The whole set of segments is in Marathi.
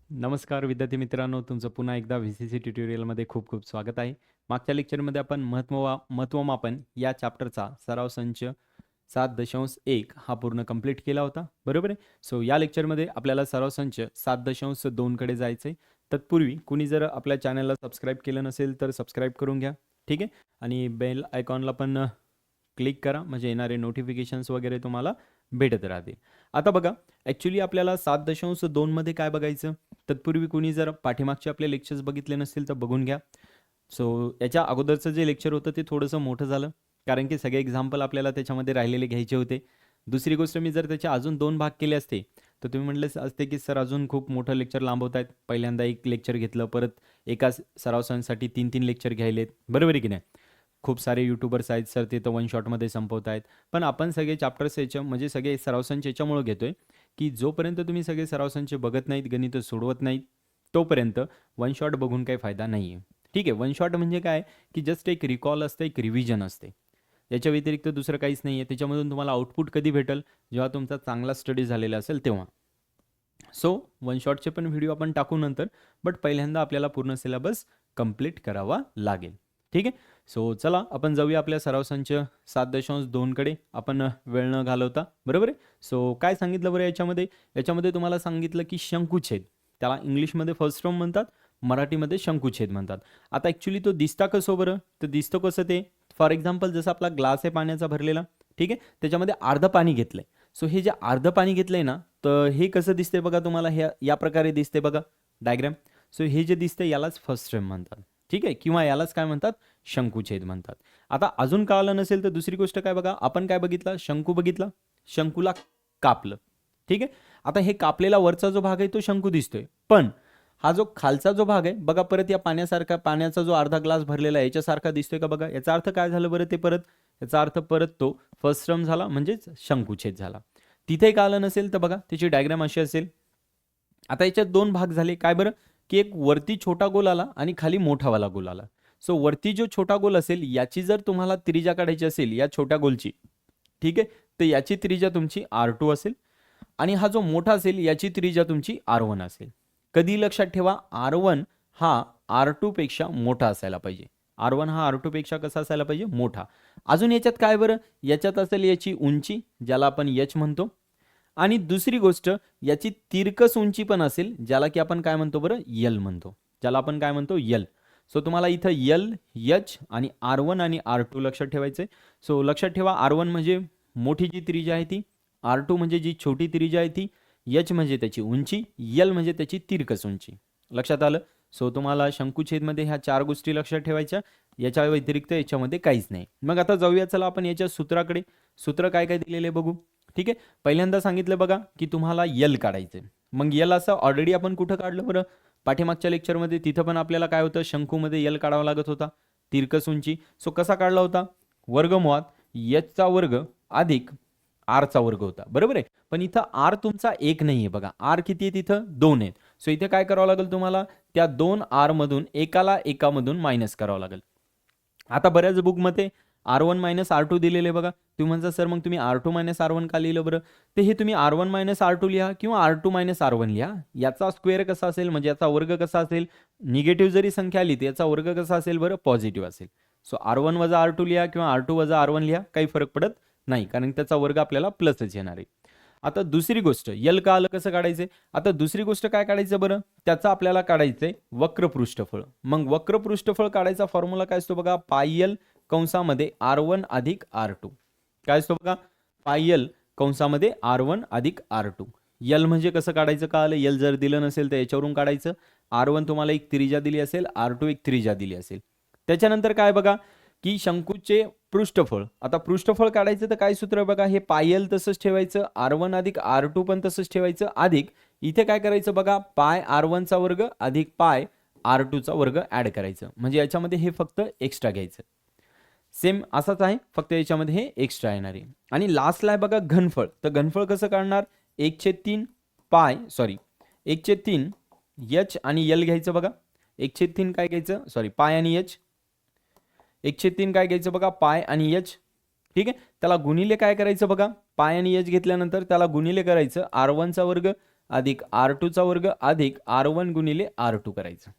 नमस्कार विद्यार्थी मित्रांनो, तुमचं पुन्हा एकदा व्ही-सी-सी ट्युटोरियलमध्ये खूप खूप स्वागत आहे. मागच्या लेक्चरमध्ये आपण महत्त्वमापन या चॅप्टरचा सराव संच 7.1 हा पूर्ण कंप्लीट केला होता, बरोबर आहे. सो या लेक्चरमध्ये आपल्याला सराव संच 7.2 कडे जायचं आहे. तत्पूर्वी कुणी जर आपल्या चॅनलला सबस्क्राईब केलं नसेल तर सबस्क्राईब करून घ्या, ठीक आहे. आणि बेल आयकॉनला पण क्लिक करा, म्हणजे येणारे नोटिफिकेशन्स वगैरे तुम्हाला भेटत राहतील. आता बघा, ॲक्च्युली आपल्याला 7.2 मध्ये काय बघायचं. तत्पूर्वी कुणी जर पाठीमागचे आपले लेक्चर्स बघितले नसतील तर बघून घ्या. सो याच्या अगोदरचं जे लेक्चर होतं ते थोडंसं मोठं झालं, कारण की सगळे एक्झाम्पल आपल्याला त्याच्यामध्ये राहिलेले घ्यायचे होते. दुसरी गोष्ट, मी जर त्याचे अजून 2 भाग केले असते तर तुम्ही म्हटले असते की सर अजून खूप मोठं लेक्चर लांबवत आहेत. पहिल्यांदा एक लेक्चर घेतलं, परत एका सरावसांसाठी 3-3 लेक्चर घ्यायलेत, बरोबर आहे की नाही. खूप सारे यूट्यूबर्स आहेत सर, ते तर वन शॉटमध्ये संपवत आहेत. पण आपण सगळे चॅप्टर्स याच्या म्हणजे सगळे सरावसंच याच्यामुळे घेतोय की जोपर्यंत तुम्ही सगळे सरावसंच बघत नाहीत, गणित सोडवत नाहीत, तोपर्यंत वन शॉट बघून काही फायदा नाही आहे. ठीक आहे. वन शॉट म्हणजे काय, की जस्ट एक रिकॉल असतं, एक रिव्हिजन असते. याच्या व्यतिरिक्त दुसरं काहीच नाही आहे. त्याच्यामधून तुम्हाला आउटपुट कधी भेटेल, जेव्हा तुमचा चांगला स्टडी झालेला असेल तेव्हा. सो वन शॉटचे पण व्हिडिओ आपण टाकू नंतर, बट पहिल्यांदा आपल्याला पूर्ण सिलेबस कंप्लीट करावा लागेल, ठीक आहे. सो चला आपण जाऊया आपल्या सराव संच 7.2 कडे, आपण वेळ न घालवता, बरोबर आहे. सो काय सांगितलं बरं याच्यामध्ये तुम्हाला सांगितलं की शंकुछेद, त्याला इंग्लिशमध्ये फर्स्ट टर्म म्हणतात, मराठीमध्ये शंकुछेद म्हणतात. आता ॲक्च्युली तो दिसता कसं बरं, तर दिसतो कसं ते, फॉर एक्झाम्पल जसं आपला ग्लास आहे पाण्याचा भरलेला, ठीक आहे, त्याच्यामध्ये अर्धं पाणी घेतलंय. सो हे जे अर्धं पाणी घेतलंय ना, तर हे कसं दिसते बघा तुम्हाला, हे या प्रकारे दिसते बघा डायग्राम. सो हे जे दिसते यालाच फर्स्ट टर्म म्हणतात, ठीक आहे, किंवा यालाच काय म्हणतात, शंकुछेद म्हणतात. आता अजून कळालं नसेल तर दुसरी गोष्ट काय बघा, आपण काय बघितलं, शंकू बघितला, शंकूला कापलं, ठीक आहे. आता हे कापलेला वरचा जो भाग आहे तो शंकू दिसतोय, पण हा जो खालचा जो भाग आहे बघा, परत या पाण्यासारखा, पाण्याचा जो अर्धा ग्लास भरलेला आहे याच्यासारखा दिसतोय का बघा. याचा अर्थ काय झालं बरं, ते परत याचा अर्थ परत तो फर्स्ट टर्म झाला, म्हणजेच शंकुछेद झाला. तिथे का आलं नसेल तर बघा त्याची डायग्राम अशी असेल. आता याच्यात 2 भाग झाले, काय बरं, की एक वरती छोटा गोल आला आणि खाली मोठावाला गोल आला. सो वरती जो छोटा गोल असेल याची जर तुम्हाला त्रिज्या काढायची असेल या छोट्या गोलची, ठीक आहे, तर याची त्रिज्या तुमची R2 असेल, आणि हा जो मोठा असेल याची त्रिज्या तुमची R1 असेल. कधी लक्षात ठेवा, R1 हा R2 पेक्षा मोठा असायला पाहिजे. R1 हा R2 पेक्षा कसा असायला पाहिजे, मोठा. अजून याच्यात काय बरं, याच्यात असेल याची उंची, ज्याला आपण H म्हणतो, आणि दुसरी गोष्ट याची तिरकस उंची पण असेल, ज्याला की आपण काय म्हणतो बरं, L म्हणतो, ज्याला आपण काय म्हणतो, L. सो तुम्हाला इथं L, H आणि R1 आणि R2 लक्षात ठेवायचे. सो लक्षात ठेवा, R1 म्हणजे मोठी जी त्रिज्या आहे ती, R2 म्हणजे जी छोटी त्रिज्या आहे ती, H म्हणजे त्याची उंची, L म्हणजे त्याची तिरकस उंची. लक्षात आलं. सो तुम्हाला शंकुछेदमध्ये ह्या 4 गोष्टी लक्षात ठेवायच्या, याच्या व्यतिरिक्त याच्यामध्ये काहीच नाही. मग आता जाऊया चला आपण याच्या सूत्राकडे. सूत्र काय काय दिलेले बघू, ठीक आहे. पहिल्यांदा सांगितलं बघा की तुम्हाला L काढायचं. मग L असं ऑलरेडी आपण कुठं काढलं बरं, पाठीमागच्या लेक्चरमध्ये. तिथं पण आपल्याला काय होतं, शंकूमध्ये L काढावा लागत होता, तिरकस उंची. सो कसा काढला होता, वर्गमुळात H चा वर्ग अधिक R चा वर्ग होता, बरोबर आहे. पण इथं R तुमचा 1 नाही आहे बघा, R किती आहे तिथं, 2 आहेत. सो इथे काय करावं लागेल तुम्हाला, त्या 2 R मधून एकाला एकामधून मायनस करावं लागेल. आता बऱ्याच बुकमध्ये R1 मायनस R2 दिलेले बघा. तुम्ही म्हणता सर मग तुम्ही R2 मायनस R1 का लिहिलं बरं, ते हे तुम्ही R1 मायनस R2 लिहा किंवा R2 मायनस R1 लिहा. याचा स्क्वेअर कसा असेल, म्हणजे याचा वर्ग कसा असेल, निगेटिव्ह जरी संख्या आली तर याचा वर्ग कसा असेल बरं, पॉझिटिव्ह असेल. सो R1 वजा R2 लिहा किंवा R2 वजा R1 लिहा, काही फरक पडत नाही, कारण त्याचा वर्ग आपल्याला प्लसच येणार आहे. आता दुसरी गोष्ट, L का आलं, कसं काढायचं. आता दुसरी गोष्ट काय काढायचं बरं, त्याचा आपल्याला काढायचंय वक्र पृष्ठफळ. मग वक्र पृष्ठफळ काढायचा फॉर्म्युला काय असतो बघा, पाय L कंसामध्ये R1 अधिक R2. काय असतो बघा, पाय L कंसामध्ये R1 अधिक R2. L म्हणजे कसं काढायचं का आलं, L जर दिलं नसेल तर याच्यावरून काढायचं. R1 तुम्हाला एक त्रिज्या दिली असेल, R2 एक त्रिज्या दिली असेल. त्याच्यानंतर काय बघा, की शंकूचे पृष्ठफळ. आता पृष्ठफळ काढायचं तर काय सूत्र बघा, हे पाय L तसंच ठेवायचं, R1 अधिक R2 पण तसंच ठेवायचं, अधिक इथे काय करायचं बघा, पाय R1 चा वर्ग अधिक पाय R2 चा वर्ग ऍड करायचं. म्हणजे याच्यामध्ये हे फक्त एक्स्ट्रा घ्यायचं. सेम असाच आहे, फक्त याच्यामध्ये हे एक्स्ट्रा येणार आहे. आणि लास्टला आहे बघा घनफळ. तर घनफळ कसं काढणार, 1/3 पाय, सॉरी 1/3 H आणि L घ्यायचं बघा. 1/3 काय घ्यायचं, सॉरी पाय आणि H. 1/3 काय घ्यायचं बघा, पाय आणि H, ठीक आहे. त्याला गुणिले काय करायचं बघा, पाय आणि H घेतल्यानंतर त्याला गुणिले करायचं R1 चा वर्ग अधिक R2 चा वर्ग अधिक R1 गुणिले R2 करायचं.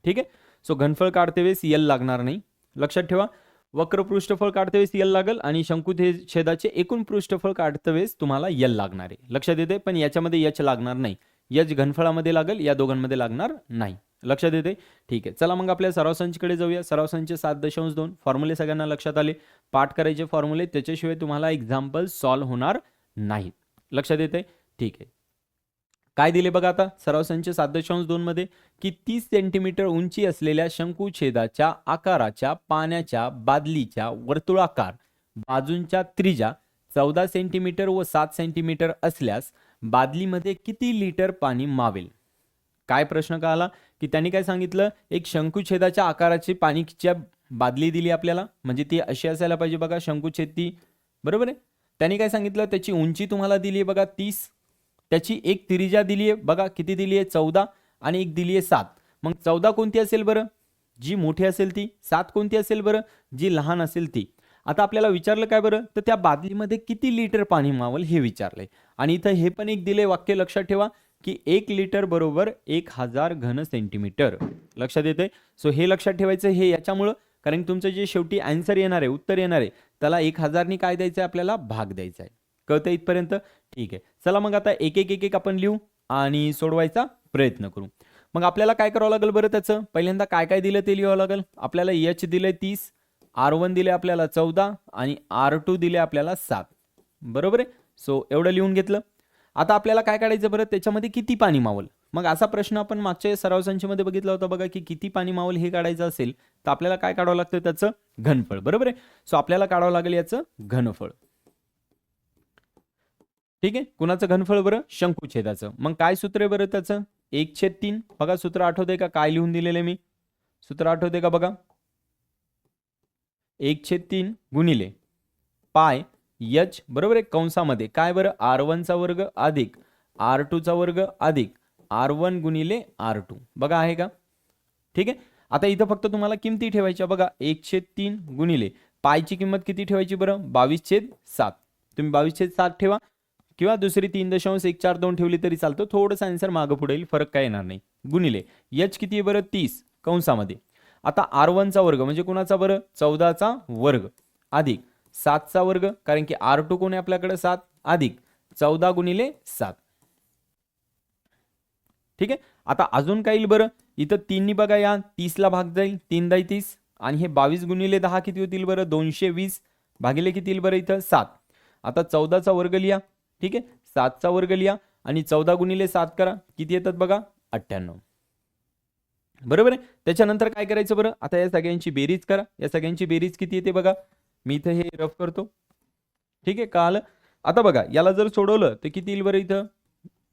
ठीक आहे. सो घनफळ काढते वेळेस L लागणार नाही. लक्षात ठेवा, वक्र पृष्ठफळ काढते वेळेस L लागेल आणि शंकुछेदाचे एकूण पृष्ठफळ काढते वेळेस तुम्हाला L लागणार आहे. लक्षात येते, पण याच्यामध्ये H लागणार नाही. H घनफळामध्ये लागेल, या दोघांमध्ये लागणार नाही. लक्षात येते. ठीक आहे, चला मग आपल्या सराव संचकडे जाऊया. सराव संच 7.2 फॉर्म्युले सगळ्यांना लक्षात आले. पाठ करायचे फॉर्म्युले, त्याच्याशिवाय तुम्हाला एक्झाम्पल सॉल्व्ह होणार नाहीत. लक्षात येते. ठीक आहे, काय दिले बघा आता सराव संच 7.2 मध्ये की 30 सेंटीमीटर उंची असलेल्या शंकुछेदाच्या आकाराच्या पाण्याच्या बादलीच्या वर्तुळाकार बाजूंच्या त्रिज्या 14 सेंटीमीटर व 7 सेंटीमीटर असल्यास बादलीमध्ये किती लिटर पाणी मावेल. काय प्रश्न का आला की त्यांनी काय सांगितलं, एक शंकुछेदाच्या आकाराची पाणीच्या बादली दिली आपल्याला, म्हणजे ती अशी असायला पाहिजे बघा, शंकुछेद ती, बरोबर आहे. त्यांनी काय सांगितलं, त्याची उंची तुम्हाला दिली आहे बघा 30, त्याची एक त्रिज्या दिली आहे बघा, किती दिली आहे 14 आणि एक दिली आहे 7. मग 14 कोणती असेल बरं, जी मोठी असेल ती. 7 कोणती असेल बरं, जी लहान असेल ती. आता आपल्याला विचारलं काय बरं, तर त्या बादलीमध्ये किती लिटर पाणी मावल हे विचारलंय. आणि इथं हे पण एक दिले वाक्य, लक्षात ठेवा की 1 लिटर बरोबर 1000 घन सेंटीमीटर. लक्षात येते. सो हे लक्षात ठेवायचं, हे याच्यामुळं कारण तुमचं जे शेवटी आन्सर येणार आहे, उत्तर येणार आहे, त्याला 1000 काय द्यायचं आहे आपल्याला, भाग द्यायचा आहे. कळतं इथपर्यंत. ठीक आहे, चला मग आता एक एक आपण लिहू आणि सोडवायचा प्रयत्न करू. मग आपल्याला काय करावं लागेल बरं, त्याचं पहिल्यांदा काय काय दिलं ते लिहावं लागेल. आपल्याला H दिले 30, R1 दिले आपल्याला 14 आणि R2 दिले आपल्याला 7. बरोबर आहे. सो एवढं लिहून घेतलं. आता आपल्याला काय काढायचं बरं, त्याच्यामध्ये किती पाणी मावल. मग असा प्रश्न आपण मागच्या सराव संचमध्ये बघितला होता बघा, की किती पाणी मावल हे काढायचं असेल तर आपल्याला काय काढावं लागतं, त्याचं घनफळ. बरोबर आहे. सो आपल्याला काढावं लागेल याचं घनफळ. ठीक आहे, कुणाचं घनफळ बरं, शंकुछेदाचं. मग काय सूत्र आहे बरं त्याचं, 1/3. बघा सूत्र आठवते का, काय लिहून दिलेलं मी सूत्र आठवते का बघा, 1/3 गुणिले पाय H, बरोबर आहे, कंसामध्ये काय बरं, R1 चा वर्ग अधिक R2 चा वर्ग अधिक R1 गुणिले R2. बघा आहे का. ठीक आहे, आता इथं फक्त तुम्हाला किमती ठेवायच्या बघा, 1/3 गुणिले पायची किंमत किती ठेवायची बरं, 22/7. तुम्ही 22/7 ठेवा किंवा दुसरी 3.142 ठेवली तरी चालतं, थोडंसं आन्सर मागं पुढे येईल, फरक काय येणार नाही. गुणिले H किती आहे बरं, 30 कंसामध्ये. आता R1 चा वर्ग म्हणजे कुणाचा बरं, 14 चा वर्ग अधिक 7 चा वर्ग, कारण की R2 कोण आहे आपल्याकडे 7, अधिक 14 गुणिले 7. ठीक आहे, आता अजून काय येईल बरं, इथं 3 बघा, या 30 ला भाग जाईल, 3 × 30 आणि हे 22 गुणिले 10 किती होतील बरं, 220 भागिले किती येईल बरं इथं 7. आता 14 चा वर्ग लिहा. ठीक आहे, 7 चा वर्ग लिहा आणि 14 गुणिले 7 करा, किती येतात बघा, 98. बरोबर आहे. त्याच्यानंतर काय करायचं बरं, आता या सगळ्यांची बेरीज करा. या सगळ्यांची बेरीज किती येते बघा, मी इथं हे रफ करतो. ठीक आहे, कळालं. आता बघा याला जर सोडवलं तर किती येईल बरं, इथं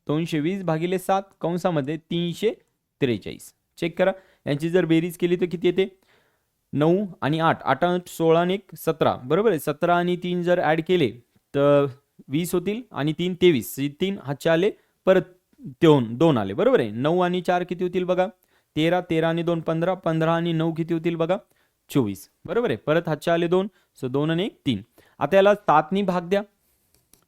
220 भागिले 7 कंसामध्ये 343. चेक करा, यांची जर बेरीज केली तर किती येते, 9 आणि 8, 8 8 16 आणि 1 17. बरोबर आहे. 17 आणि 3 जर ॲड केले तर 20 होतील आणि 3 23. 3 हातचे आले, परत 2 आले. बरोबर आहे. 9 आणि 4 किती होतील बघा, 13, 13 आणि 2 15, 15 आणि 9 किती होतील बघा, 24. बरोबर आहे. परत हातचे आले 2, सो 2 आणि 1 3. आता याला 7 नी भाग द्या.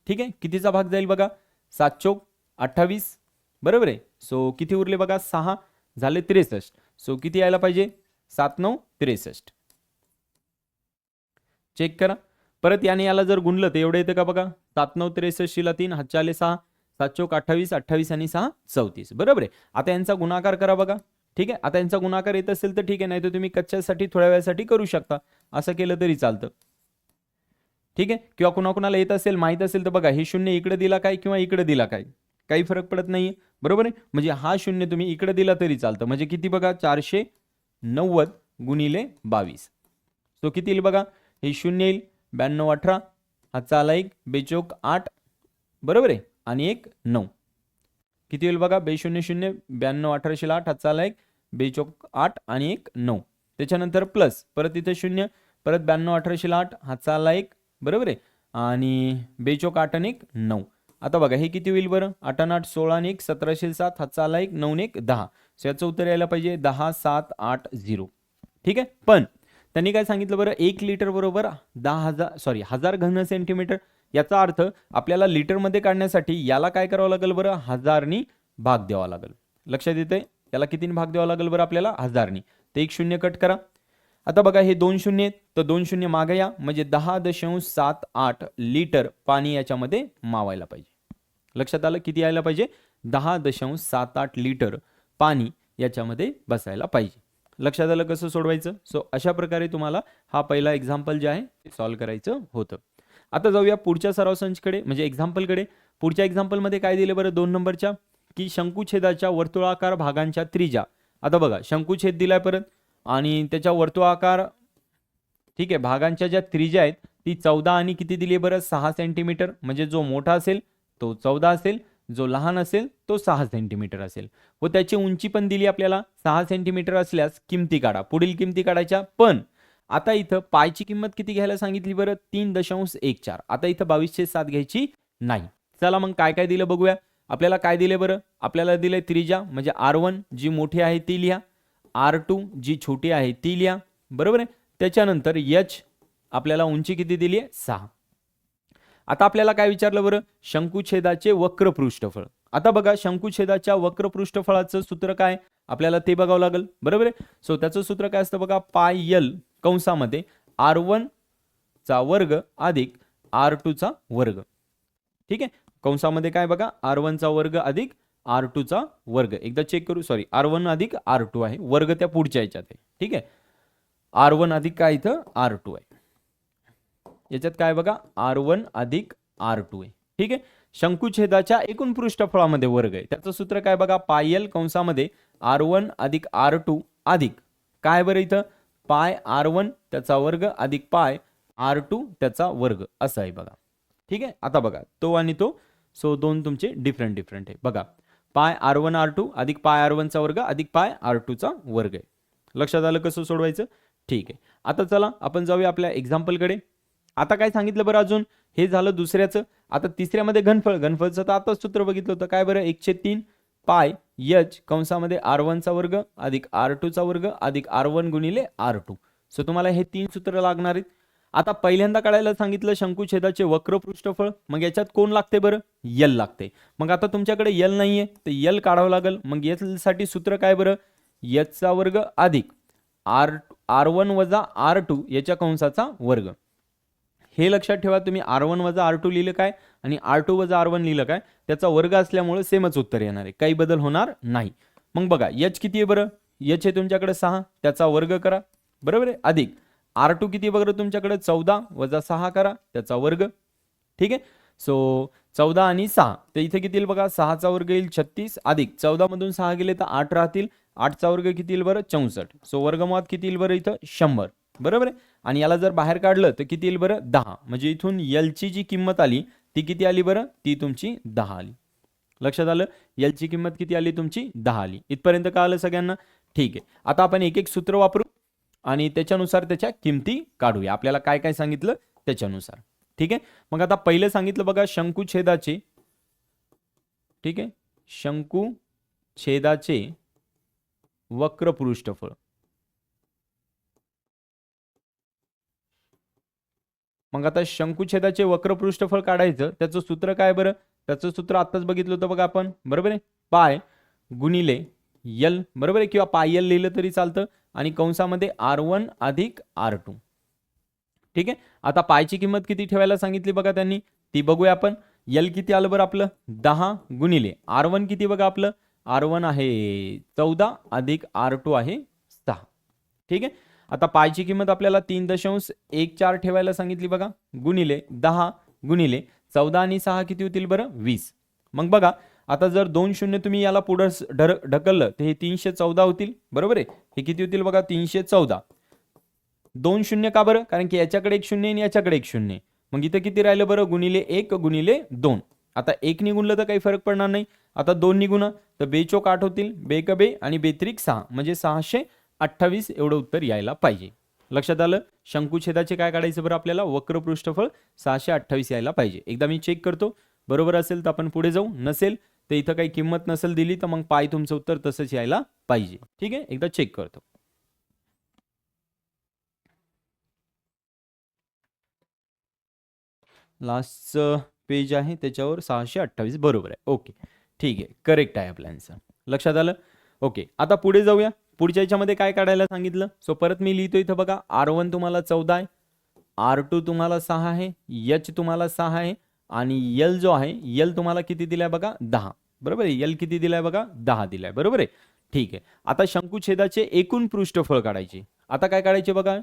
ठीक आहे, कितीचा भाग जाईल बघा, 7 चौक 28. बरोबर आहे. सो किती उरले बघा, 6 झाले 63. सो किती यायला पाहिजे, 7 9 63. चेक करा. परत याने याला जर गुणलं तर एवढं येतं का बघा, 7 9 63 ला 3 हातचे आले 6, 7 चौक 28, 28 आणि 6 34. बरोबर आहे. आता यांचा गुणाकार करा बघा. ठीक आहे, आता यांचा गुणाकार येत असेल तर ठीक आहे, नाही तर तुम्ही कच्च्यासाठी थोड्या वेळासाठी करू शकता, असं केलं तरी चालतं. ठीक आहे, किंवा कुणाकुणाला येत असेल, माहित असेल तर बघा, हे 0 इकडे दिला काय किंवा इकडे दिला काय, काही फरक पडत नाही. बरोबर आहे. म्हणजे हा 0 तुम्ही इकडे दिला तरी चालतं. म्हणजे किती बघा, 490 गुणिले 22. सो किती येईल बघा, हे 0 येईल, 92 18, हातचा आला 1, बेचोक 8. बरोबर आहे, आणि 1 9. किती येईल बघा, 2 0 0, 92 18 8, हातचा आला 1, बेचोक 8 आणि 1 9. त्याच्यानंतर प्लस, परत इथे 0, परत 92 18 8, हातचा आला 1. बरोबर आहे, आणि बेचोक 8 आणि 1 9. आता बघा हे किती होईल बरं, 8 8 16 आणि 1 1707, हातचा आला 1, 9 1 10. सो याचं उत्तर यायला पाहिजे 10 7 8 0. ठीक आहे, पण त्यांनी काय सांगितलं बरं, 1 लिटर बरोबर 1000 घन सेंटीमीटर. याचा अर्थ आपल्याला लिटरमध्ये काढण्यासाठी याला काय करावं लागेल बरं, 1000 नी भाग द्यावा लागेल. लक्षात येते याला कितीने भाग द्यावा लागेल बरं आपल्याला 1000नी. ते एक शून्य कट करा. आता बघा हे 2 शून्य आहेत तर 2 शून्य मागे या म्हणजे 10.78 लिटर पाणी याच्यामध्ये मावायला पाहिजे. लक्षात आलं किती यायला पाहिजे 10.78 लिटर पाणी याच्यामध्ये बसायला पाहिजे. लक्षात आलं कसं सोडवायचं. सो अशा प्रकारे तुम्हाला हा पहिला एक्झाम्पल जे आहे ते सॉल्व्ह करायचं होतं. आता जाऊया पुढच्या सराव संचकडे म्हणजे एक्झाम्पलकडे. पुढच्या एक्झाम्पलमध्ये काय दिले बरं 2 नंबरच्या की शंकुछेदाच्या वर्तुळाकार भागांच्या त्रिज्या. आता बघा शंकुछेद दिलाय परत आणि त्याच्या वर्तुळाकार ठीक आहे भागांच्या ज्या त्रिज्या आहेत ती 14 आणि किती दिली बरं 6 सेंटीमीटर. म्हणजे जो मोठा असेल तो 14 असेल, जो लहान असेल तो 6 सेंटीमीटर असेल व त्याची उंची पण दिली आपल्याला 6 सेंटीमीटर असल्यास किमती काढा. पुढील किमती काढायच्या. पण आता इथं पायची किंमत किती घ्यायला सांगितली बरं 3.14. आता इथं 22/7 घ्यायची नाही. चला मग काय काय दिलं बघूया. आपल्याला काय दिले बरं आपल्याला दिले त्रिज्या म्हणजे R1 जी मोठी आहे ती लिहा, R2 जी छोटी आहे ती लिहा. बरोबर आहे. त्याच्यानंतर H आपल्याला उंची किती दिली आहे 6. आता आपल्याला काय विचारलं बरं शंकुछेदाचे वक्र पृष्ठफळ. आता बघा शंकुछेदाच्या वक्र पृष्ठफळाचं सूत्र काय आपल्याला ते बघावं लागेल. बरोबर आहे. सो त्याचं सूत्र काय असतं बघा पाय L कंसामध्ये R1 चा वर्ग अधिक R2 चा वर्ग. ठीक आहे. कंसामध्ये काय बघा R1 चा वर्ग अधिक R2 चा वर्ग. एकदा चेक करू. सॉरी R1 अधिक R2 आहे. वर्ग त्या पुढच्या याच्यात आहे. ठीक आहे. R1 अधिक काय इथं R2 आहे. याच्यात काय बघा R1 अधिक R2 आहे. ठीक आहे. शंकुछेदाच्या एकूण पृष्ठफळामध्ये वर्ग आहे. त्याचं सूत्र काय बघा पाय L कंसामध्ये R1 अधिक R2 अधिक काय बरं इथं पाय R1 त्याचा वर्ग अधिक पाय R2 त्याचा वर्ग असं आहे बघा. ठीक आहे. आता बघा तो आणि तो सो दोन तुमचे डिफरंट आहे. बघा पाय R1 R2 अधिक पाय R1 चा वर्ग अधिक पाय R2 चा वर्ग आहे. लक्षात आलं कसं सोडवायचं. ठीक आहे. आता चला आपण जाऊया आपल्या एक्झाम्पलकडे. आता काय सांगितलं बरं अजून हे झालं दुसऱ्याचं. आता तिसऱ्यामध्ये घनफळचं तर आताच सूत्र बघितलं होतं काय बरं 1/3 पाय H कंसामध्ये R1 चा वर्ग अधिक R2 चा वर्ग अधिक R1 गुणिले R2. सो तुम्हाला हे 3 सूत्र लागणार आहेत. आता पहिल्यांदा काढायला सांगितलं शंकुछेदाचे वक्र पृष्ठफळ. मग याच्यात कोण लागते बरं L लागते. मग आता तुमच्याकडे L नाहीये तर L काढावं लागेल. मग L साठी सूत्र काय बरं H चा वर्ग अधिक R1 वजा R2 याच्या कंसाचा वर्ग. हे लक्षात ठेवा तुम्ही R1 वजा R2 लिहिलं काय आणि R2 वजा R1 लिहिलं काय त्याचा वर्ग असल्यामुळे सेमच उत्तर येणार आहे. काही बदल होणार नाही. मग बघा H किती आहे बरं H आहे तुमच्याकडे 6 त्याचा वर्ग करा. बरोबर आहे. अधिक R2 किती बघा तुमच्याकडे 14 वजा 6 करा त्याचा वर्ग. ठीक आहे. सो 14 आणि 6 तर इथे किती येईल बघा 6 चा वर्ग येईल 36 अधिक 14 मधून 6 गेले तर 8 राहतील. 8 चा वर्ग किती येईल बरं 64. सो वर्गमुळात किती येईल बरं इथं 100. बरोबर आहे. आणि याला जर बाहेर काढलं तर किती येईल बरं 10. म्हणजे इथून L ची जी किंमत आली ती किती आली बरं ती तुमची 10 आली. लक्षात आलं L ची किंमत किती आली तुमची 10 आली. इथपर्यंत कळालं सगळ्यांना. ठीक आहे. आता आपण एक एक सूत्र वापरू आणि त्याच्यानुसार त्याच्या किमती काढूया. आपल्याला काय काय सांगितलं त्याच्यानुसार. ठीक आहे. मग आता पहिलं सांगितलं बघा शंकुछेदाचे. ठीक आहे. शंकुछेदाचे वक्र पृष्ठफळ. मग आता शंकुछेदाचे वक्र पृष्ठफळ काढायचं त्याचं सूत्र काय बरं त्याचं सूत्र आत्ताच बघितलं होतं बघा आपण. बरोबर आहे. पाय गुणिले L बरोबर आहे किंवा पाय L लिहिलं तरी चालतं आणि कंसामध्ये R1 अधिक R2. ठीक आहे. आता पायची किंमत किती ठेवायला सांगितली बघा त्यांनी ती बघूया आपण. L किती आलं बरं आपलं 10 गुणिले R1 किती बघा आपलं R1 आहे 14 अधिक R2 आहे 6. ठीक आहे. आता पायची किंमत आपल्याला 3.14 ठेवायला सांगितली बघा गुणिले 10 गुणिले 14 आणि 6 किती होतील बरं 20. मग बघा आता जर 2 शून्य तुम्ही याला पुढे ढकललं तर हे 314 होतील. बरोबर आहे. हे किती होतील बघा 314. 2 शून्य का बरं कारण की याच्याकडे एक शून्य आणि याच्याकडे एक शून्य. मग इथं किती राहिलं बरं गुणिले 1 गुणिले 2. आता 1 नि गुणलं तर काही फरक पडणार नाही. आता 2 नि गुणा तर 2 चोक 8 होतील 2 क 2 आणि 2 त्रिक 6 म्हणजे 628 एवढं उत्तर यायला पाहिजे. लक्षात आलं. शंकुछेदाचे काय काढायचं बरं आपल्याला वक्र पृष्ठफळ 628 यायला पाहिजे. एकदा मी चेक करतो बरोबर असेल तर आपण पुढे जाऊ. नसेल तर इथं काही किंमत नसेल दिली तर मग पाय तुमचं उत्तर तसंच यायला पाहिजे. ठीक आहे. एकदा चेक करतो. लास्टचं पेज आहे त्याच्यावर 628 बरोबर आहे. ओके ठीक आहे, करेक्ट आहे आपला आन्सर. लक्षात आलं? ओके, आता पुढे जाऊया. पुढच्या याच्यामध्ये काय काढायला सांगितलं. सो परत मी लिहितो इथं बघा, R1 तुम्हाला 14 आहे, R2 तुम्हाला 6 आहे, H तुम्हाला 6 आहे आणि L जो आहे, L तुम्हाला किती दिलाय बघा 10. बरोबर आहे, L किती दिलाय बघा 10 दिलाय. बरोबर आहे, ठीक आहे. आता शंकुछेदाचे एकूण पृष्ठफळ काढायचे. आता काय काढायचे बघा,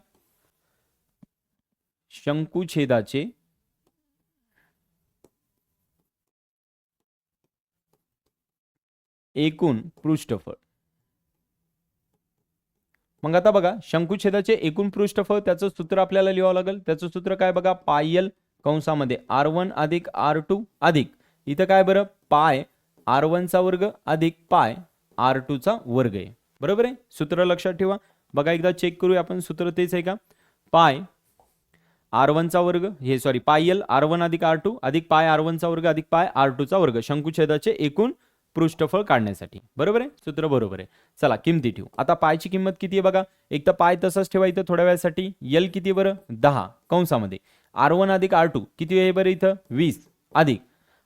शंकुछेदाचे एकूण पृष्ठफळ. मग आता बघा, शंकुछेदाचे एकूण पृष्ठफळ त्याचं सूत्र आपल्याला लिहावं लागेल. त्याचं सूत्र काय बघा, पाय L कंसामध्ये R1 अधिक R2 अधिक इथं काय बरं, पाय R1 चा वर्ग अधिक पाय R2 चा वर्ग आहे. बरोबर आहे, सूत्र लक्षात ठेवा. बघा एकदा चेक करूया आपण, सूत्र तेच आहे का, पाय R1 चा वर्ग, हे सॉरी पाय L R1 अधिक R2 अधिक पाय R1 चा वर्ग अधिक पाय R2 चा वर्ग शंकुछेदाचे एकूण पृष्ठफळ काढण्यासाठी. बरोबर आहे, सूत्र बरोबर आहे. चला किमती ठेवू. आता पायची किंमत किती आहे बघा, एक तर पाय तसंच ठेवा इथं थोड्या वेळासाठी. L किती बरं 10 कंसामध्ये R1 अधिक R2 किती आहे बरं इथं 20 अधिक,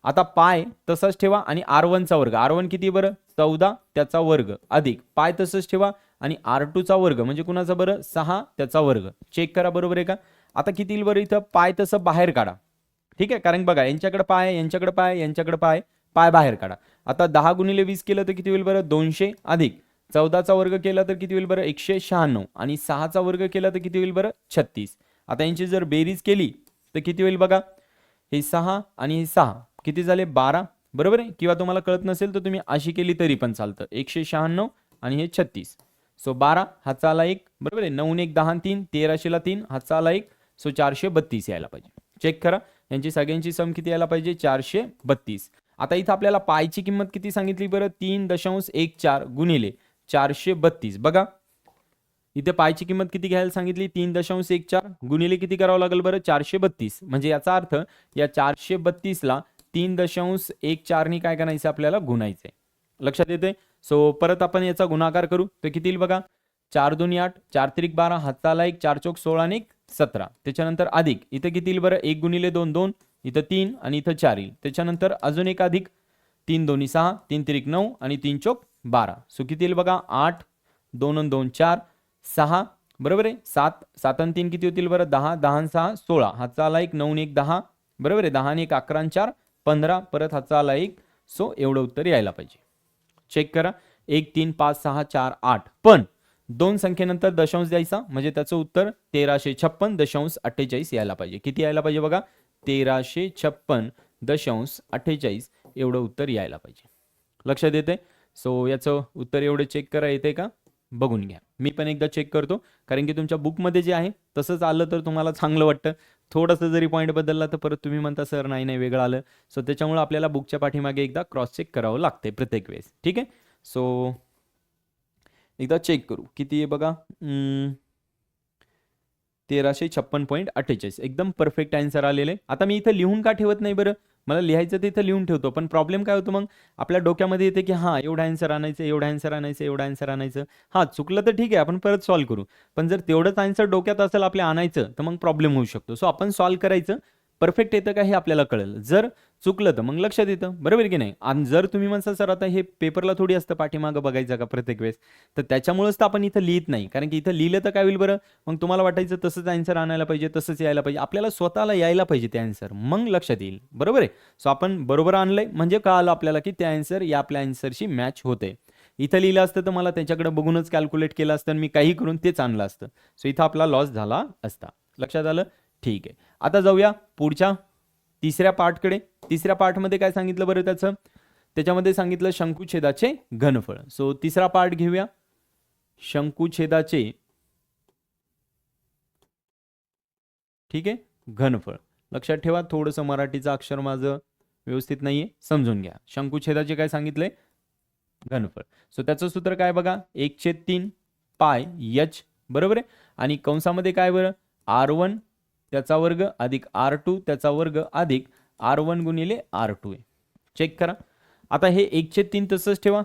आता पाय तसंच ठेवा आणि R1 चा वर्ग, R1 किती बरं 14 त्याचा वर्ग अधिक पाय तसंच ठेवा आणि R2 चा वर्ग म्हणजे कुणाचा बरं 6 त्याचा वर्ग. चेक करा बरोबर आहे का. आता किती येईल बरं इथं, पाय तसं बाहेर काढा. ठीक आहे, कारण बघा यांच्याकडे पाय, यांच्याकडे पाय, यांच्याकडे पाय, पाय बाहेर काढा. आता 10 गुणिले 20 केलं तर किती होईल बरं 200 अधिक 14 चा वर्ग केला तर किती होईल बरं 196 आणि 6 चा वर्ग केला तर किती होईल बरं 36. आता यांची जर बेरीज केली तर किती होईल बघा, हे 6 आणि हे 6 किती झाले 12. बरोबर आहे, किंवा तुम्हाला कळत नसेल तर तुम्ही अशी केली तरी पण चालतं. 196 आणि हे 36, सो 12 हाचा आला 1. बरोबर आहे, 9 1 10 3 1300 ला 3 हाचा आला 1, सो 432 यायला पाहिजे. चेक करा, यांची सगळ्यांची सम किती यायला पाहिजे 432. आता इथं आपल्याला पायची किंमत किती सांगितली बरं 3.14 गुणिले 432. बघा इथे पायची किंमत किती घ्यायला सांगितली 3.14 गुणिले किती करावं लागेल बरं 432. म्हणजे याचा अर्थ या 432 ला 3.14 नी काय करायचं आपल्याला गुणायचंय. लक्षात येते. सो परत आपण याचा गुणाकार करू तर किती येईल बघा, 4 2 8 4 3 12 हातचा आला 1 4 चौक 16 आणि 17. त्याच्यानंतर अधिक इथं किती येईल बरं 1 गुणिले 2 2, इथं 3 आणि इथं 4 येईल. त्याच्यानंतर अजून एक अधिक 3 2 6 3 3 9 आणि 3 चौक 12. सो किती येईल बघा 8 2 आणि 2 4 6. बरोबर आहे, 7 7 आणि 3 किती होतील बरं 10 10 आणि 6 16 हातचा आला 1 9 आणि 1 10. बरोबर आहे, 10 आणि 1 11 आणि 4 15 परत हातचा आला 1. सो एवढं उत्तर यायला पाहिजे. चेक करा 1 3 5 6 4 8, पण दोन संख्येनंतर दशांश द्यायचा म्हणजे त्याचं उत्तर 1356.48 यायला पाहिजे. किती यायला पाहिजे बघा 1356.48 एवढं उत्तर यायला पाहिजे. लक्षात येते. सो याचं उत्तर एवढं चेक करा येते का बघून घ्या. मी पण एकदा चेक करतो, कारण की तुमच्या बुकमध्ये जे आहे तसंच आलं तर तुम्हाला चांगलं वाटतं. थोडंसं जरी पॉईंट बदलला तर परत तुम्ही म्हणता सर नाही नाही वेगळं आलं. सो त्याच्यामुळे आपल्याला बुकच्या पाठीमागे एकदा क्रॉस चेक करावं लागते प्रत्येक वेळेस. ठीक आहे, सो एकदा चेक करू किती आहे बघा 1356.48 एकदम परफेक्ट आन्सर आलेले. आता मी इथं लिहून का ठेवत नाही बरं, मला लिहायचं तर इथं लिहून ठेवतो, पण प्रॉब्लेम काय होतो मग आपल्या डोक्यामध्ये येते की हां एवढा आन्सर आणायचं एवढा आन्सर आणायचं एवढा आन्सर आणायचं. हां चुकलं तर ठीक आहे आपण परत सॉल्व्ह करू, पण जर तेवढंच आन्सर डोक्यात असेल आपल्या आणायचं तर मग प्रॉब्लेम होऊ शकतो. सो आपण सॉल्व्ह करायचं, परफेक्ट येतं का हे आपल्याला कळेल. जर चुकलं तर मग लक्षात येतं. बरोबर की नाही. आणि जर तुम्ही म्हणसाल सर आता हे पेपरला थोडी असतं पाठीमागं बघायचं का प्रत्येक वेळेस, तर त्याच्यामुळेच तर आपण इथं लिहित नाही. कारण की इथं लिहिलं तर काय होईल बरं, मग तुम्हाला वाटायचं तसंच आन्सर आणायला पाहिजे, तसंच यायला पाहिजे. आपल्याला स्वतःला यायला पाहिजे ते आन्सर, मग लक्षात येईल. बरोबर आहे. सो आपण बरोबर आणलंय म्हणजे कळालं आपल्याला की ते आन्सर या आपल्या आन्सरशी मॅच होते. इथं लिहिलं असतं तर मला त्याच्याकडे बघूनच कॅल्क्युलेट केलं असतं आणि मी काही करून तेच आणलं असतं. सो इथं आपला लॉस झाला असता. लक्षात आलं. ठीक आहे, आता जाऊया पुढच्या तिसऱ्या पार्टकडे. तिसऱ्या पार्टमध्ये काय सांगितलं बरं त्याच्यामध्ये सांगितलं शंकुछेदाचे घनफळ. सो तिसरा पार्ट घेऊया, शंकुछेदाचे ठीक आहे घनफळ. लक्षात ठेवा, थोडंसं मराठीचं अक्षर माझं व्यवस्थित नाहीये, समजून घ्या. शंकुछेदाचे काय सांगितलंय घनफळ. सो त्याचं सूत्र काय बघा 1/3 पाय h. बरोबर आहे, आणि कंसामध्ये काय बरं R1 त्याचा वर्ग अधिक R2 त्याचा वर्ग अधिक R1 गुणिले R2 आहे. चेक करा. आता हे 1/3 तसंच ठेवा.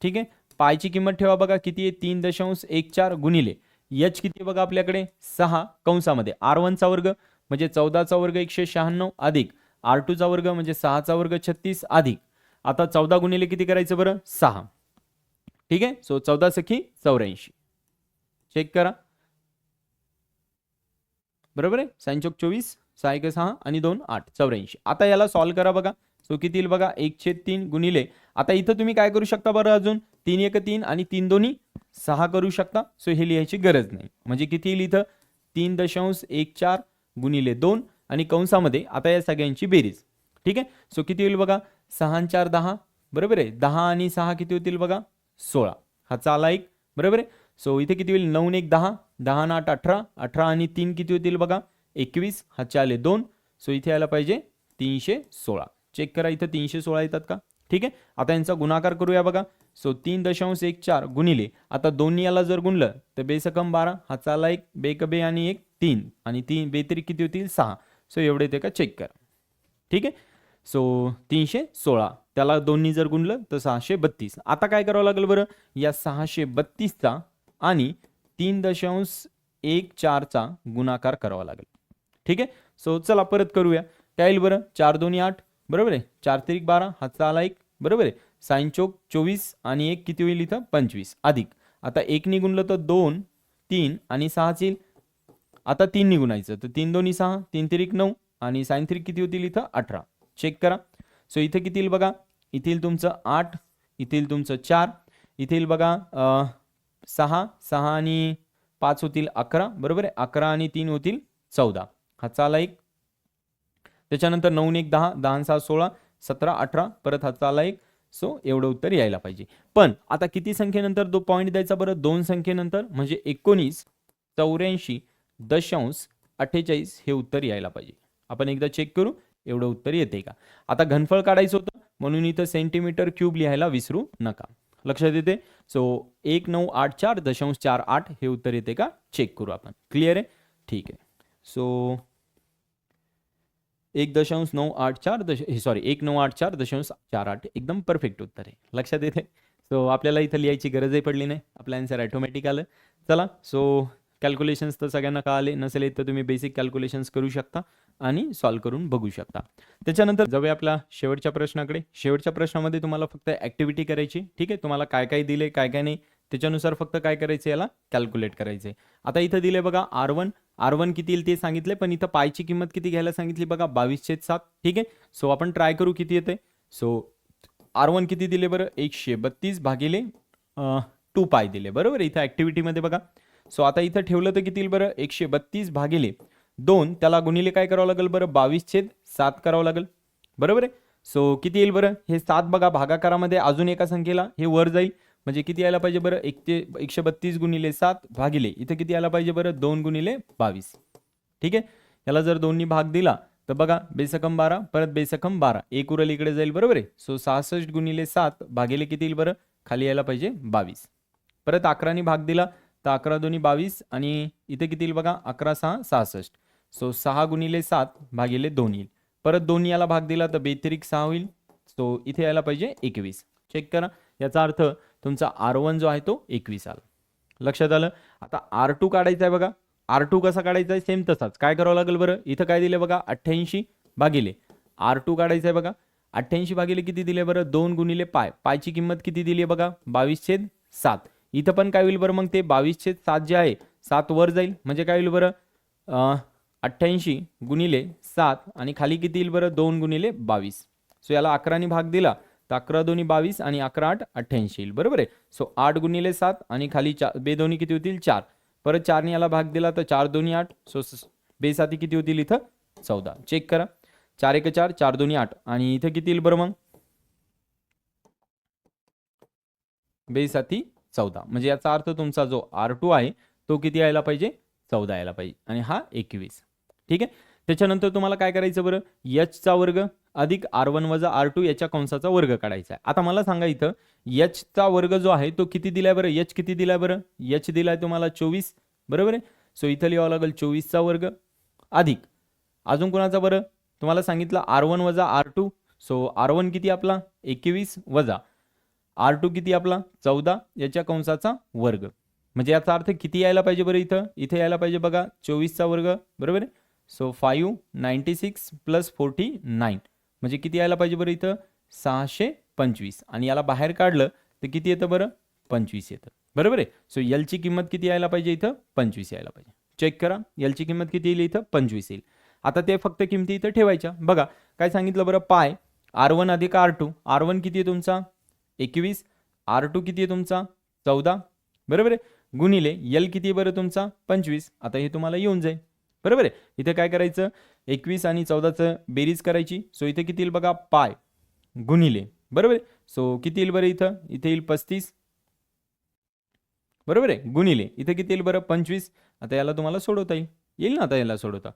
ठीक आहे, पायची किंमत ठेवा बघा किती आहे 3.14 गुणिले h किती बघा आपल्याकडे 6 कंसामध्ये R1 चा वर्ग म्हणजे 14 चा वर्ग 196 अधिक R2 चा वर्ग म्हणजे 6 चा वर्ग 36 अधिक आता 14 गुणिले किती करायचं बरं 6. ठीक आहे. सो 14 सखी 84. चेक करा. बरोबर आहे. 6 चौक 24, 6 एक 6 आणि 2 8 84. आता याला सॉल्व्ह करा बघा. सो किती येईल बघा 1/3 गुणिले. आता इथं तुम्ही काय करू शकता बरं अजून 3 1 3 आणि 3 दोन्ही 6 करू शकता. सो हे लिहायची गरज नाही. म्हणजे किती येईल इथं 3.14 गुणिले 2 आणि कंसामध्ये आता या सगळ्यांची बेरीज. ठीक आहे. सो किती होईल बघा 6 आणि 4 10. बरोबर आहे. 10 आणि 6 किती होतील बघा 16. हा चाला एक. बरोबर आहे. सो इथे किती होईल 9 1 10, 10 आणि 8 18, 18 आणि 3 किती होतील बघा 21. हा चाले 2. सो इथे यायला पाहिजे 316. चेक करा इथं 316 येतात का. ठीक आहे. आता यांचा गुणाकार करूया बघा. सो 3.14 गुणिले आता दोन्ही याला जर गुणलं तर बेसकम 12. हा चाला एक बेक बे आणि एक 3 आणि 3 बेतरी किती होतील 6. सो एवढे ते का चेक करा. ठीक आहे. सो 316 त्याला दोन्ही जर गुणलं तर 632. आता काय करावं लागेल बरं या 632चा आणि 3.14चा गुणाकार करावा लागेल. ठीक आहे. सो चला परत करूया. काय येईल बरं 4 2 8. बरोबर आहे. 4 3 12. हा चाला एक. बरोबर आहे. 6 चौक 24 आणि 1 किती होईल इथं 25 अधिक. आता 1 नि गुणलं तर 2 3 आणि 6 येईल. आता 3 नि गुणायचं तर 3 2 6 3 3 9 आणि sin 3 किती होतील इथं 18. चेक करा. सो इथे किती येईल बघा इथे येईल तुमचं 8, इथे येईल तुमचं 4, इथे येईल बघा 6 6 आणि 5 होतील 11. बरोबर आहे. 11 आणि 3 होतील 14. हा चाला एक. त्याच्यानंतर 9 1 10, 10 6 16, 17 18 परत हा चाला एक. सो एवढं उत्तर यायला पाहिजे. पण आता किती संख्येनंतर तो पॉईंट द्यायचा बरं 2 संख्येनंतर म्हणजे 19 84.48 हे उत्तर यायला पाहिजे. आपण एकदा चेक करू एवढं उत्तर येते का. आता घनफळ काढायचं होतं म्हणून इथं सेंटीमीटर क्यूब लिहायला विसरू नका. लक्षात येते. सो 1984.48 हे उत्तर येते का चेक करू आपण. क्लिअर आहे. ठीक आहे. सो 1984 एकदम परफेक्ट उत्तर आहे. लक्षात येते. सो आपल्याला इथं लिहायची गरजही पडली नाही. आपलं आन्सर ऑटोमॅटिक आलं. चला सो कॅल्क्युलेशन्स तर सगळ्यांना कळाले नसेल तर तुम्ही बेसिक कॅल्क्युलेशन्स करू शकता आणि सॉल्व्ह करून बघू शकता. त्याच्यानंतर जाऊया आपल्या शेवटच्या प्रश्नाकडे. शेवटच्या प्रश्नामध्ये तुम्हाला फक्त ॲक्टिव्हिटी करायची. ठीक आहे. तुम्हाला काय काय दिले काय काय नाही त्याच्यानुसार फक्त काय करायचं याला कॅल्क्युलेट करायचं आहे. आता इथं दिले बघा R1 किती येईल ते सांगितले पण इथं पायची किंमत किती घ्यायला सांगितली बघा 22/7. ठीक आहे. सो आपण ट्राय करू किती येते. सो R1 किती दिले बरं 132 भागिले 2 पाय दिले. बरोबर. इथं ॲक्टिव्हिटीमध्ये बघा. सो आता इथं ठेवलं तर किती येईल बरं 132 भागिले 2 त्याला गुणिले काय करावं लागेल बरं 22/7 करावं लागेल. बरोबर आहे. सो किती येईल बरं हे 7 बघा भागाकारामध्ये अजून एका संख्येला हे वर जाईल म्हणजे किती यायला पाहिजे बरं 132 गुणिले 7 भागिले इथं किती यायला पाहिजे बरं 2 गुणिले 22. ठीक आहे. याला जर 2 नी भाग दिला तर बघा बेसकम 12 परत बेसकम 12 एक उरल इकडे जाईल. बरोबर आहे. सो 66 गुणिले 7 भागिले किती येईल बरं खाली यायला पाहिजे 22. परत 11 नी भाग दिला तर 11 2 22 आणि इथे किती येईल बघा 11 6 66. सो 6 गुणिले 7 भागिले 2 येईल. परत 2 याला भाग दिला तर बेतिरिक 6 होईल. सो इथे यायला पाहिजे 21. चेक करा. याचा अर्थ तुमचा R1 जो आहे तो 21 आला. लक्षात आलं. आता R2 काढायचा आहे बघा. R2 कसा काढायचा आहे सेम तसाच. काय करावं लागेल बरं इथं काय दिले बघा 88 भागिले R2 काढायचा आहे बघा 88 भागिले किती दिले बरं 2 गुणिले पाय. पायची किंमत किती दिली आहे बघा 22/7. इथं पण काय होईल बरं मग ते 22/7 जे आहे 7 वर जाईल म्हणजे काय होईल बरं 88 गुणिले 7 आणि खाली किती येईल बरं 2 गुणिले 22. सो याला 11 नी भाग दिला तर 11 2 22 आणि 11 8 88 येईल. बरोबर आहे. सो 8 गुणिले 7 आणि खाली 4 बे दोन्ही किती होतील 4. परत 4 ने याला भाग दिला तर 4 2 8. सो बेसाती किती होतील इथं 14. चेक करा. 4 1 4 4 2 8 आणि इथं किती येईल बरं मग बेसाती 14 म्हणजे याचा अर्थ तुमचा जो R2 आहे तो किती यायला पाहिजे 14 यायला पाहिजे आणि हा 21. ठीक आहे. त्याच्यानंतर तुम्हाला काय करायचं बरं h चा वर्ग अधिक R1 वजा R2 याच्या कंसाचा वर्ग काढायचा आहे. आता मला सांगा इथं h चा वर्ग जो आहे तो किती दिलाय बरं h किती दिलाय बरं h दिलाय तुम्हाला 24. बरोबर आहे. सो इथं लिहावं लागेल 24 चा वर्ग अधिक अजून कोणाचा बरं तुम्हाला सांगितलं R1 वजा R2. सो R1 किती आपला 21 वजा R2 किती आपला 14 याच्या कंसाचा वर्ग म्हणजे याचा अर्थ किती यायला पाहिजे बरं इथे यायला पाहिजे बघा 24 चा वर्ग. बरोबर आहे. सो 596 + 49 म्हणजे किती यायला पाहिजे बरं इथं 25 आणि याला बाहेर काढलं तर किती येतं बरं 25 येतं बरोबर आहे. सो एलची किंमत किती यायला पाहिजे इथं 25 यायला पाहिजे. चेक करा एलची किंमत किती येईल इथं 25 येईल. आता ते फक्त किमती इथं ठेवायच्या. बघा काय सांगितलं बरं पाय R1 अधिक R2 R1 किती आहे तुमचा 21 R2 किती आहे तुमचा 14 बरोबर आहे गुणिले एल किती आहे बरं तुमचा 25. आता हे तुम्हाला येऊन जाईल बरोबर आहे. इथे काय करायचं 21 आणि 14चं बेरीज करायची. सो इथे किती येईल बघा पाय गुणिले बरोबर आहे. सो किती येईल बरं इथं इथे येईल 35 बरोबर आहे गुणिले इथे किती येईल बरं 25. आता याला तुम्हाला सोडवता येईल ना आता याला सोडवता.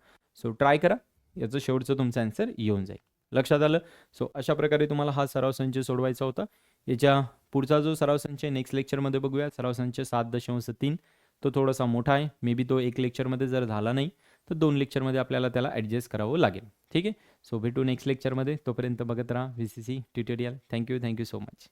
सो ट्राय करा याचं शेवटचं तुमचं आन्सर येऊन जाईल. लक्षात आलं. सो अशा प्रकारे तुम्हाला हा सराव संच सोडवायचा होता. याच्या पुढचा जो सराव संच नेक्स्ट लेक्चरमध्ये बघूया. सराव संच 7.3 तो थोडासा मोठा आहे. मे बी तो एक लेक्चरमध्ये जर झाला नाही तर 2 लेक्चरमध्ये आपल्याला त्याला ॲडजस्ट करावं लागेल. ठीक आहे. सो भेटू नेक्स्ट लेक्चरमध्ये. तोपर्यंत बघत राहा VCC tutorial. Thank you so much.